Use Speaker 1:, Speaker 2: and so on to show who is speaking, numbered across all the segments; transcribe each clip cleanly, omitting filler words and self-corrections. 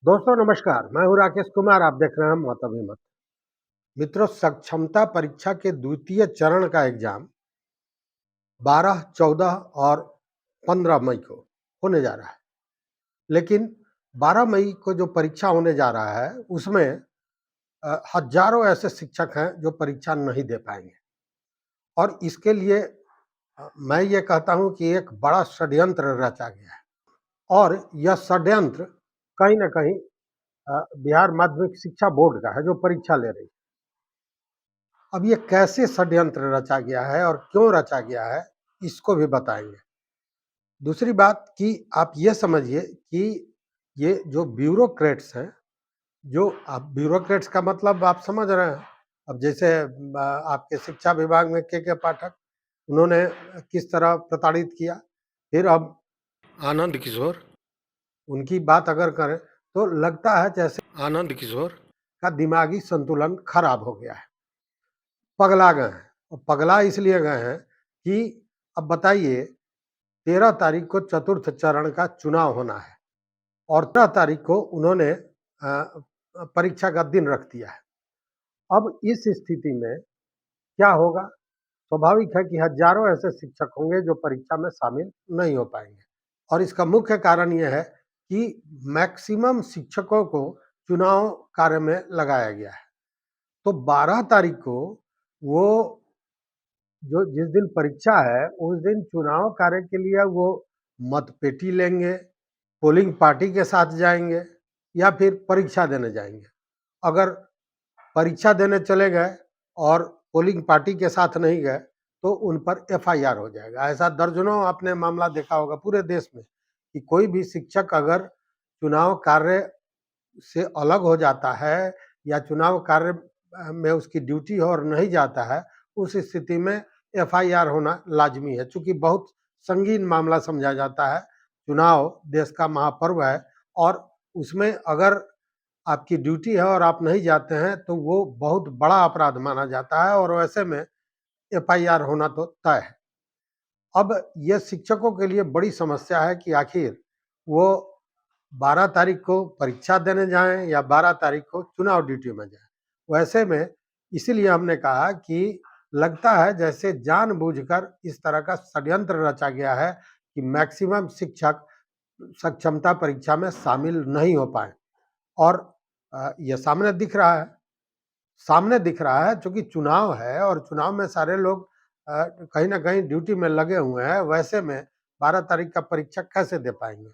Speaker 1: दोस्तों नमस्कार, मैं हूँ राकेश कुमार। आप देख रहे हैं मत अभिमत। मित्रों, सक्षमता परीक्षा के द्वितीय चरण का एग्जाम 12, 14 और 15 मई को होने जा रहा है। लेकिन 12 मई को जो परीक्षा होने जा रहा है उसमें हजारों ऐसे शिक्षक हैं जो परीक्षा नहीं दे पाएंगे। और इसके लिए मैं ये कहता हूँ कि एक बड़ा षड्यंत्र रचा गया है। और यह षड्यंत्र कहीं ना कहीं बिहार माध्यमिक शिक्षा बोर्ड का है जो परीक्षा ले रही है। अब ये कैसे षड्यंत्र रचा गया है और क्यों रचा गया है, इसको भी बताएंगे। दूसरी बात कि आप ये समझिए कि ये जो ब्यूरोक्रेट्स हैं, जो आप ब्यूरोक्रेट्स का मतलब आप समझ रहे हैं। अब जैसे आपके शिक्षा विभाग में के पाठक, उन्होंने किस तरह प्रताड़ित किया। फिर अब आनंद किशोर, उनकी बात अगर करें तो लगता है जैसे आनंद किशोर का दिमागी संतुलन खराब हो गया है, पगला गए हैं। और पगला इसलिए गए हैं कि अब बताइए, 13 तारीख को चतुर्थ चरण का चुनाव होना है और 13 तारीख को उन्होंने परीक्षा का दिन रख दिया है। अब इस स्थिति में क्या होगा? स्वाभाविक है कि हजारों ऐसे शिक्षक होंगे जो परीक्षा में शामिल नहीं हो पाएंगे। और इसका मुख्य कारण यह है कि मैक्सिमम शिक्षकों को चुनाव कार्य में लगाया गया है। तो 12 तारीख को वो जो जिस दिन परीक्षा है उस दिन चुनाव कार्य के लिए वो मतपेटी लेंगे, पोलिंग पार्टी के साथ जाएंगे या फिर परीक्षा देने जाएंगे। अगर परीक्षा देने चले गए और पोलिंग पार्टी के साथ नहीं गए तो उन पर एफआईआर हो जाएगा। ऐसा दर्जनों आपने मामला देखा होगा पूरे देश में कि कोई भी शिक्षक अगर चुनाव कार्य से अलग हो जाता है या चुनाव कार्य में उसकी ड्यूटी हो और नहीं जाता है, उस स्थिति में एफआईआर होना लाजमी है। चूंकि बहुत संगीन मामला समझा जाता है। चुनाव देश का महापर्व है और उसमें अगर आपकी ड्यूटी है और आप नहीं जाते हैं तो वो बहुत बड़ा अपराध माना जाता है और वैसे में एफआईआर होना तो तय है। अब ये शिक्षकों के लिए बड़ी समस्या है कि आखिर वो 12 तारीख को परीक्षा देने जाएं या 12 तारीख को चुनाव ड्यूटी में जाएं। वैसे में इसीलिए हमने कहा कि लगता है जैसे जानबूझकर इस तरह का षड्यंत्र रचा गया है कि मैक्सिमम शिक्षक सक्षमता परीक्षा में शामिल नहीं हो पाए। और ये सामने दिख रहा है चूंकि चुनाव है और चुनाव में सारे लोग कहीं ना कहीं ड्यूटी में लगे हुए हैं। वैसे में 12 तारीख का परीक्षा कैसे दे पाएंगे?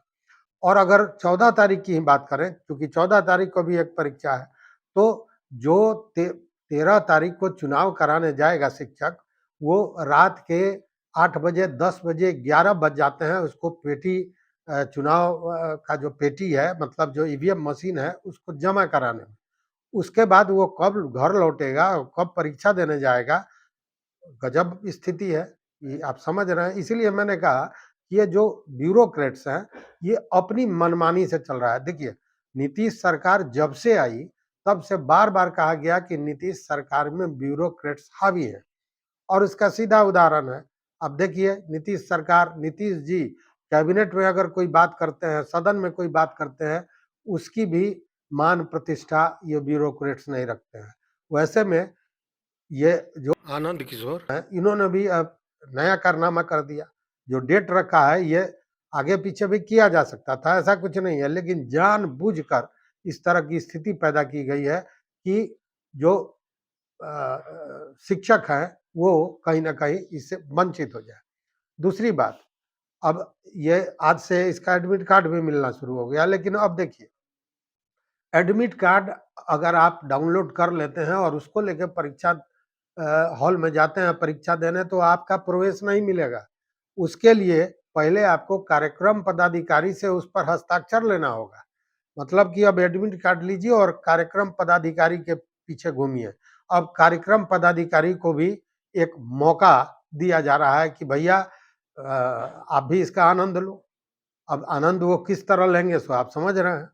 Speaker 1: और अगर 14 तारीख की ही बात करें, क्योंकि 14 तारीख को भी एक परीक्षा है, तो जो 13 तारीख को चुनाव कराने जाएगा शिक्षक, वो रात के 8 बजे, 10 बजे, 11 बज जाते हैं उसको पेटी चुनाव का जो पेटी है, मतलब जो ईवीएम मशीन है, उसको जमा कराने में। उसके बाद वो कब घर लौटेगा, कब परीक्षा देने जाएगा, गजब स्थिति है। ये आप समझ रहे हैं। इसीलिए मैंने कहा कि ये जो ब्यूरोक्रेट्स हैं, ये अपनी मनमानी से चल रहा है। देखिए, नीतीश सरकार जब से आई तब से बार-बार कहा गया कि नीतीश सरकार में ब्यूरोक्रेट्स हावी हैं और इसका सीधा उदाहरण है। अब देखिए, नीतीश सरकार, नीतीश जी कैबिनेट में अगर कोई बात करते हैं, सदन में कोई बात करते हैं, उसकी भी मान प्रतिष्ठा ये ब्यूरोक्रेट्स नहीं रखते हैं। वैसे में ये जो आनंद किशोर हैं, इन्होंने भी अब नया कारनामा कर दिया। जो डेट रखा है ये आगे पीछे भी किया जा सकता था, ऐसा कुछ नहीं है, लेकिन जानबूझकर इस तरह की स्थिति पैदा की गई है कि जो शिक्षक हैं वो कहीं न कहीं इससे वंचित हो जाए। दूसरी बात, अब ये आज से इसका एडमिट कार्ड भी मिलना शुरू हो गया। लेकिन अब देखिए, एडमिट कार्ड अगर आप डाउनलोड कर लेते हैं और उसको लेके परीक्षा हॉल में जाते हैं परीक्षा देने, तो आपका प्रवेश नहीं मिलेगा। उसके लिए पहले आपको कार्यक्रम पदाधिकारी से उस पर हस्ताक्षर लेना होगा। मतलब कि अब एडमिट कार्ड लीजिए और कार्यक्रम पदाधिकारी के पीछे घूमिए। अब कार्यक्रम पदाधिकारी को भी एक मौका दिया जा रहा है कि भैया आप भी इसका आनंद लो। अब आनंद वो किस तरह लेंगे सो आप समझ रहे हैं।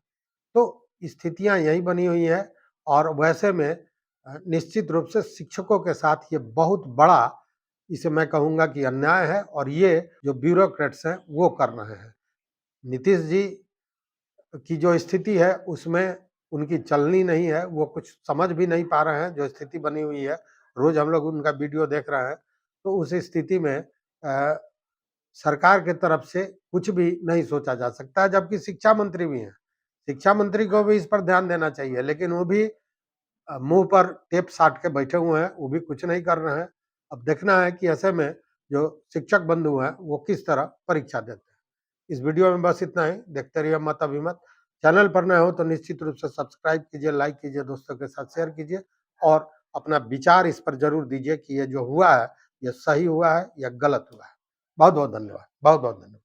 Speaker 1: तो स्थितियां यही बनी हुई हैं और वैसे में निश्चित रूप से शिक्षकों के साथ ये बहुत बड़ा, इसे मैं कहूँगा कि अन्याय है और ये जो ब्यूरोक्रेट्स हैं वो कर रहे हैं। नीतीश जी की जो स्थिति है उसमें उनकी चलनी नहीं है, वो कुछ समझ भी नहीं पा रहे हैं जो स्थिति बनी हुई है। रोज़ हम लोग उनका वीडियो देख रहे हैं, तो उस स्थिति में सरकार की तरफ से कुछ भी नहीं सोचा जा सकता, जबकि शिक्षा मंत्री भी हैं। शिक्षा मंत्री को भी इस पर ध्यान देना चाहिए, लेकिन वो भी मुँह पर टेप साट के बैठे हुए हैं, वो भी कुछ नहीं कर रहे हैं। अब देखना है कि ऐसे में जो शिक्षक बंधु हैं, वो किस तरह परीक्षा देते हैं। इस वीडियो में बस इतना ही। देखते रहिए मत अभिमत। चैनल पर नए हो तो निश्चित रूप से सब्सक्राइब कीजिए, लाइक कीजिए, दोस्तों के साथ शेयर कीजिए और अपना विचार इस पर ज़रूर दीजिए कि ये जो हुआ है, ये सही हुआ है या गलत हुआ है। बहुत-बहुत धन्यवाद। बहुत-बहुत धन्यवाद।